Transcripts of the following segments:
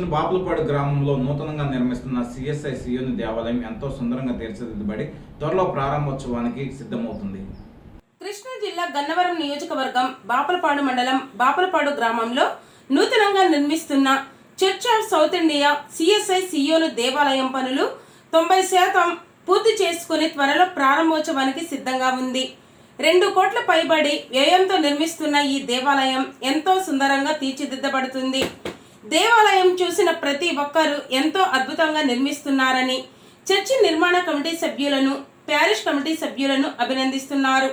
సంబంధించిన బాపులపాడు గ్రామంలో నూతనంగా నిర్మిస్తున్న సిఎస్ఐ సియోని దేవాలయం ఎంతో సుందరంగా తీర్చిదిద్దబడి త్వరలో ప్రారంభోత్సవానికి సిద్ధమవుతుంది. కృష్ణా జిల్లా గన్నవరం నియోజకవర్గం బాపులపాడు మండలం బాపులపాడు గ్రామంలో నూతనంగా నిర్మిస్తున్న church of south India CSI Zion దేవాలయం పనులు 90% పూర్తి చేసుకుని త్వరలో ప్రారంభోత్సవానికి సిద్ధంగా ఉంది. 2 కోట్ల పైబడి వ్యయంతో నిర్మిస్తున్న ఈ దేవాలయం ఎంతో సుందరంగా తీర్చిదిద్దబడుతుంది. దేవాలయం చూసిన ప్రతి ఒక్కరూ ఎంతో అద్భుతంగా నిర్మిస్తున్నారని చర్చి నిర్మాణ కమిటీ సభ్యులను, ప్యారిష్ కమిటీ సభ్యులను అభినందిస్తున్నారు.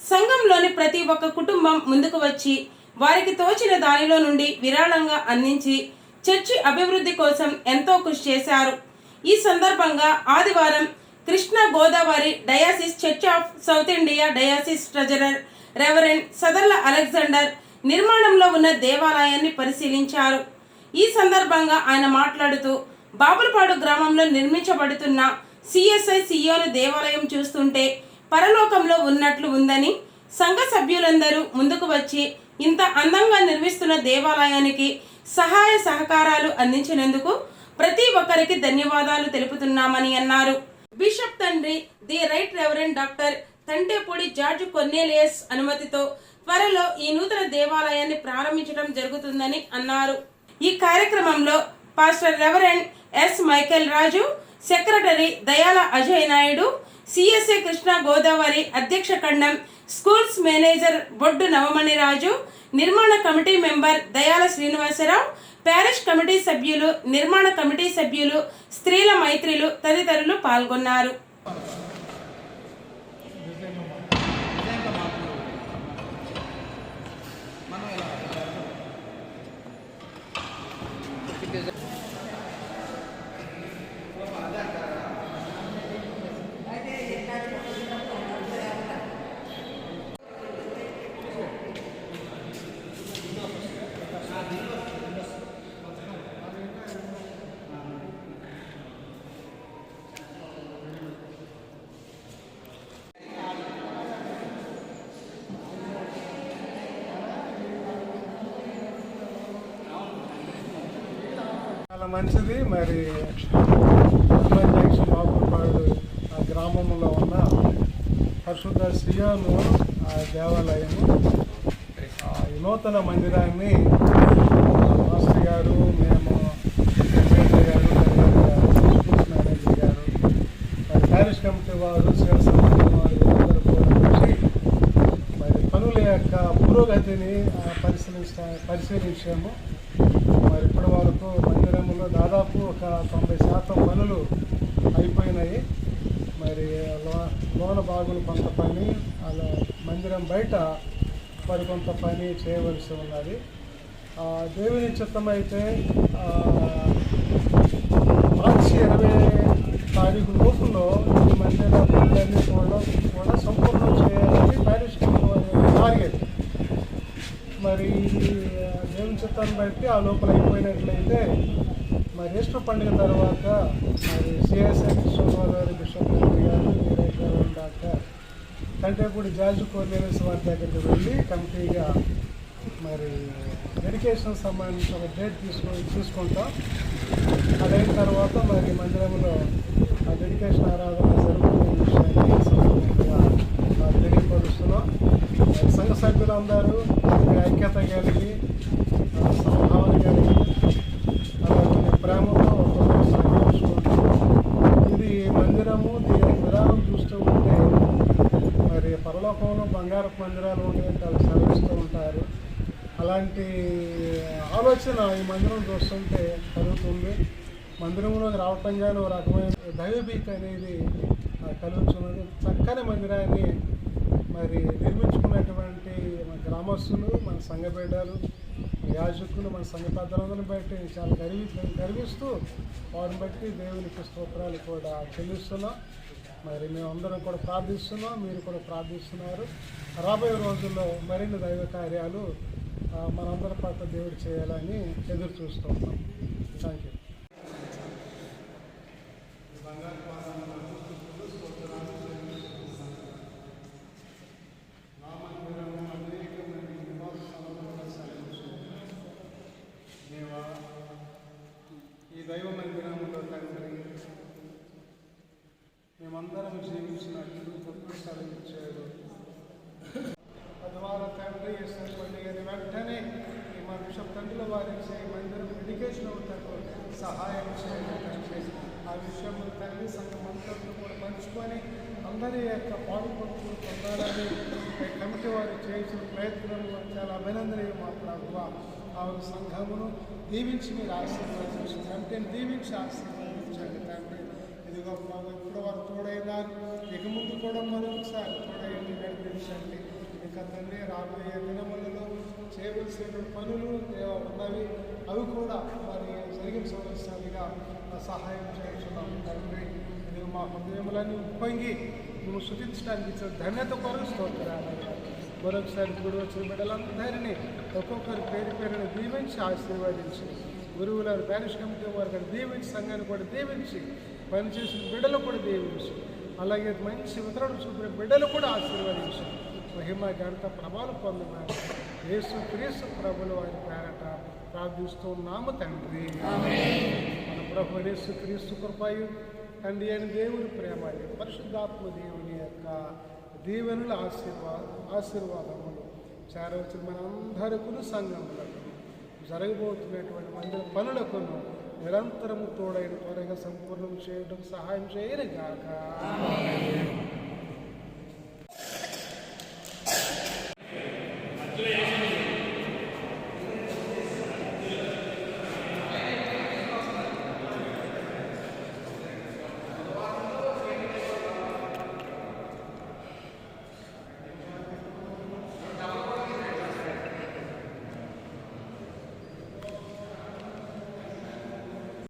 సంఘంలోని ప్రతి ఒక్క కుటుంబం ముందుకు వచ్చి వారికి తోచిన దానిలో నుండి విరాళంగా అందించి చర్చి అభివృద్ధి కోసం ఎంతో కృషి చేశారు. ఈ సందర్భంగా ఆదివారం Krishna Godavari diocese church of south India diocese treasurer reverend Sadarla Alexander నిర్మాణంలో ఉన్న దేవాలయాన్ని పరిశీలించారు. ఈ సందర్భంగా ఆయన మాట్లాడుతూ బాపులపాడు గ్రామంలో నిర్మించబడుతున్న సిఎస్ఐ సియోను దేవాలయం చూస్తుంటే పరలోకంలో ఉన్నట్లు ఉందని, సంఘ సభ్యులందరూ ముందుకు వచ్చి ఇంత అందంగా నిర్మిస్తున్న దేవాలయానికి సహాయ సహకారాలు అందించినందుకు ప్రతి ఒక్కరికి ధన్యవాదాలు తెలుపుతున్నామని అన్నారు. బిషప్ తండ్రి the right reverend doctor Tantepudi George Cornelius అనుమతితో త్వరలో ఈ నూతన దేవాలయాన్ని ప్రారంభించడం జరుగుతుందని అన్నారు. ఈ కార్యక్రమంలో pastor reverend S Michael Raju, secretary Dayala Ajay Naidu, CSI Krishna Godavari అధ్యక్ష ఖండం స్కూల్స్ మేనేజర్ బొడ్డు నవమణి రాజు, నిర్మాణ committee member Dayala Srinivasarao, parish committee సభ్యులు, నిర్మాణ కమిటీ సభ్యులు, స్త్రీల మైత్రులు తదితరులు పాల్గొన్నారు. చాలా మంచిది. మరి జంక్షన్ బాపులపాడు ఆ గ్రామంలో ఉన్న పరిశుద్ధ సియోను దేవాలయము ఈ నూతన మందిరాన్ని మాస్టర్ గారు, మేము మేనేజర్ గారు, స్కూల్స్ మేనేజర్ గారు, ప్యారిష్ కమిటీ వారు, సేవ సమితి వారు అందరూ కూడా వచ్చి మరి పనుల యొక్క పురోగతిని పరిశీలించాము. మరి ఇప్పటి వరకు మందిరంలో దాదాపు ఒక 90% పనులు అయిపోయినాయి. మరి లోన బాగులు కొంత పని, అలా మందిరం బయట మరి కొంత పని చేయవలసి ఉన్నది. దేవుని చిత్తమైతే మార్చి 20 లోపులో ఈ మందిర పనులన్నీ కూడా సంపూర్ణం చేయాలని ప్యారిష్ టార్గెట్. మరి దేవుని చిత్తాన్ని బట్టి ఆ లోపల అయిపోయినట్లయితే మరి ఈస్టర్ పండుగ తర్వాత మరి సిఎస్ఐ కృష్ణగోదావరి బిషప్ గారు, డాక్టర్ తంటేపూడి జార్జ్ కొర్నేలియస్ వారి దగ్గరికి వెళ్ళి కమిటీగా మరి డెడికేషన్ సంబంధించి ఒక డేట్ తీసుకుంటాం. అదైన తర్వాత మరి మందిరంలో ఆ డెడికేషన్ ఆరాధన జరుగుతున్న విషయాన్ని సంపూర్ణంగా తెలియపరుస్తున్నాం. సంఘ సభ్యులందరూ ఐక్యత కలిగి, సమభావన కలిగి, అలాగే ప్రేమతో సంఘించుకుంటూ ఇది మందిరము, దీని విధానం చూస్తూ ఉంటే మరి పరలోకంలో బంగారపు మందిరాలు ఉండేవి వాళ్ళు సెలవిస్తూ ఉంటారు. అలాంటి ఆలోచన ఈ మందిరం చూస్తుంటే కలుగుతుంది. మందిరంలోకి రావటం కానీ ఒక రకమైన దైవభీతి అనేది కలుగుతున్నది. చక్కని మందిరాన్ని మరి నిర్మించుకున్నటువంటి మన గ్రామస్తులు, మన సంఘ బిడ్డలు, యాజకులు, మన సంఘ పెద్దలందరిని బట్టి చాలా గర్విస్తూ వారిని బట్టి దేవునికి స్తోత్రాలు కూడా చెల్లిస్తున్నాం. మరి మేమందరం కూడా ప్రార్థిస్తున్నాం, మీరు కూడా ప్రార్థిస్తున్నారు. రాబోయే రోజుల్లో మరిన్ని దైవ కార్యాలు మనందరి పట్ల దేవుడు చేయాలని ఎదురు చూస్తున్నాం. Thank you. ప్రయోజనవుటకు సహాయం చేయండి తండ్రి. ఆ విషయంలో తండ్రి సంఘం అంతా కూడా పంచుకొని అందరి యొక్క పాలుపంపులు పొందాలని కమిటీ వారు చేసిన ప్రయత్నంలో చాలా అభినందనీయం మా ప్రభువ. ఆ సంఘమును దీవించి మీరు ఆశీర్వదించండి, కమిటీని దీవించి ఆశీర్వదించండి తండ్రి. ఇదిగో ప్రభు ఇప్పుడు వారు తోడైనారు, ఇక ముందు కూడా మరొకసారి తోడైంది నడిపించండి. ఇక తండ్రి రాబోయే దినములలో చేయవలసిన పనులు ఉన్నవి, అవి కూడా మరి జరిగిన సంవత్సరాలుగా సహాయం చేస్తున్నాం తండ్రి. ఇది మా హృదయములన్నీ ఉప్పొంగి నువ్వు శుద్ధించడానికి ఇచ్చిన ధన్యత కొరకు స్తోత్రాలయ్యా. మరొకసారి ఇప్పుడు వచ్చిన బిడ్డలందరినీ ఒక్కొక్కరి పేరు పేరుని దీవించి ఆశీర్వదించి, గురువులను ప్యారిష్ కమిటీ వారికి దీవించి, సంఘాన్ని కూడా దీవించి, పనిచేసిన బిడ్డలు కూడా దీవించి, అలాగే మంచి వితరణ చూపిన బిడ్డలు కూడా ఆశీర్వదించి, మహిమ ఘనత ప్రభావం పొందమని యేసు క్రీస్తు ప్రభులు వారి పేరట ప్రార్థిస్తున్నాము తండ్రి. మన ప్రభు యేసు క్రీస్తు కృపయు తండ్రి అయిన దేవుని ప్రేమ, పరిశుద్ధాత్మ దేవుని యొక్క దీవెనుల ఆశీర్వాదములు చేరవచ్చిన మనందరికీ సంఘములకు జరగబోతున్నటువంటి మందిర పనులకు నిరంతరము తోడైన త్వరగా సంపూర్ణం చేయడం సహాయం చేయను గాక.